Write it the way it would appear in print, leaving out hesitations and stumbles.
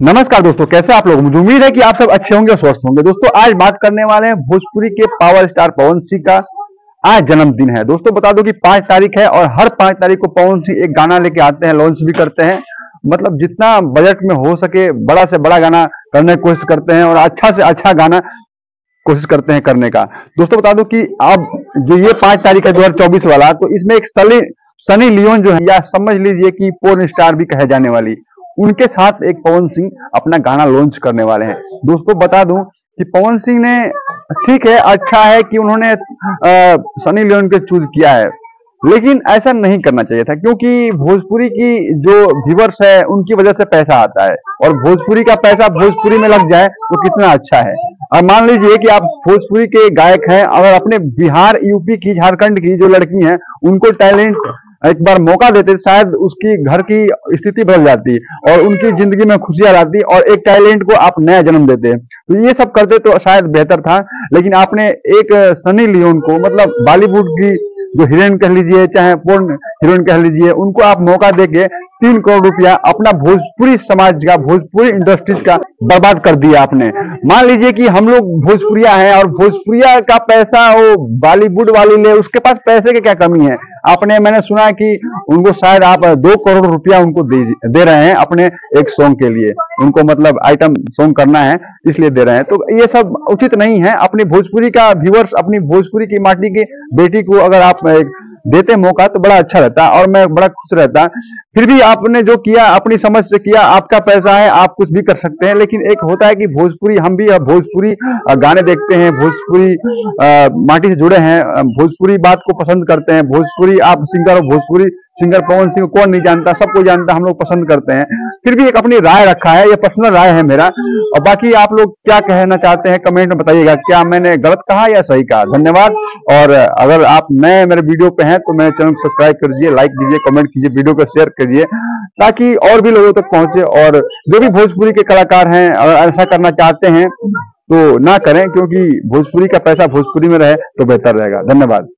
नमस्कार दोस्तों, कैसे आप लोग। मुझे उम्मीद है कि आप सब अच्छे होंगे और स्वस्थ होंगे। दोस्तों आज बात करने वाले हैं भोजपुरी के पावर स्टार पवन सिंह का। आज जन्मदिन है दोस्तों। बता दो कि 5 तारीख है और हर 5 तारीख को पवन सिंह एक गाना लेके आते हैं, लॉन्च भी करते हैं। मतलब जितना बजट में हो सके बड़ा से बड़ा गाना करने की कोशिश करते हैं और अच्छा से अच्छा गाना कोशिश करते हैं करने का। दोस्तों बता दो कि अब जो ये 5 तारीख है 2024 वाला, तो इसमें एक सनी लियोन जो है, या समझ लीजिए कि पोर्न स्टार भी कहे जाने वाली, उनके साथ एक पवन सिंह अपना गाना लॉन्च करने वाले हैं। दोस्तों बता दूं कि पवन सिंह ने, ठीक है, अच्छा है कि उन्होंने सनी लियोन को चूज किया है, लेकिन ऐसा नहीं करना चाहिए था, क्योंकि भोजपुरी की जो व्यूअर्स है उनकी वजह से पैसा आता है, और भोजपुरी का पैसा भोजपुरी में लग जाए तो कितना अच्छा है। और मान लीजिए कि आप भोजपुरी के गायक हैं, अगर अपने बिहार, यूपी की, झारखंड की जो लड़की हैं उनको टैलेंट एक बार मौका देते, शायद उसकी घर की स्थिति बदल जाती और उनकी जिंदगी में खुशियां लाती, और एक टैलेंट को आप नया जन्म देते। तो ये सब करते तो शायद बेहतर था, लेकिन आपने एक सनी लियोन को, मतलब बॉलीवुड की जो हीरोइन कह लीजिए चाहे पोर्न हीरोइन कह लीजिए, उनको आप मौका देके 3 करोड़ रुपया अपना भोजपुरी समाज का, भोजपुरी इंडस्ट्रीज का बर्बाद कर दिया आपने। मान लीजिए कि हम लोग भोजपुरिया हैं और भोजपुरिया का पैसा वो बॉलीवुड वाली ले, उसके पास पैसे की क्या कमी है। आपने, मैंने सुना है कि उनको शायद आप 2 करोड़ रुपया उनको दे रहे हैं अपने एक सॉन्ग के लिए, उनको मतलब आइटम सॉन्ग करना है इसलिए दे रहे हैं। तो ये सब उचित नहीं है। अपनी भोजपुरी का व्यूअर्स, अपनी भोजपुरी की माटी की बेटी को अगर आप देते मौका तो बड़ा अच्छा रहता और मैं बड़ा खुश रहता। फिर भी आपने जो किया अपनी समझ से किया, आपका पैसा है, आप कुछ भी कर सकते हैं, लेकिन एक होता है कि भोजपुरी, हम भी भोजपुरी गाने देखते हैं, भोजपुरी माटी से जुड़े हैं, भोजपुरी बात को पसंद करते हैं। भोजपुरी आप सिंगर हो, भोजपुरी सिंगर पवन सिंह कौन नहीं जानता, सबको जानता, हम लोग पसंद करते हैं। फिर भी एक अपनी राय रखा है, ये पर्सनल राय है मेरा। और बाकी आप लोग क्या कहना चाहते हैं कमेंट में बताइएगा, क्या मैंने गलत कहा या सही कहा। धन्यवाद। और अगर आप नए मेरे वीडियो पे हैं तो मेरे चैनल को सब्सक्राइब कर दीजिए, लाइक कीजिए, कमेंट कीजिए, वीडियो को शेयर करिए, ताकि और भी लोगों तक पहुंचे। और जो भी भोजपुरी के कलाकार हैं अगर ऐसा करना चाहते हैं तो ना करें, क्योंकि भोजपुरी का पैसा भोजपुरी में रहे तो बेहतर रहेगा। धन्यवाद।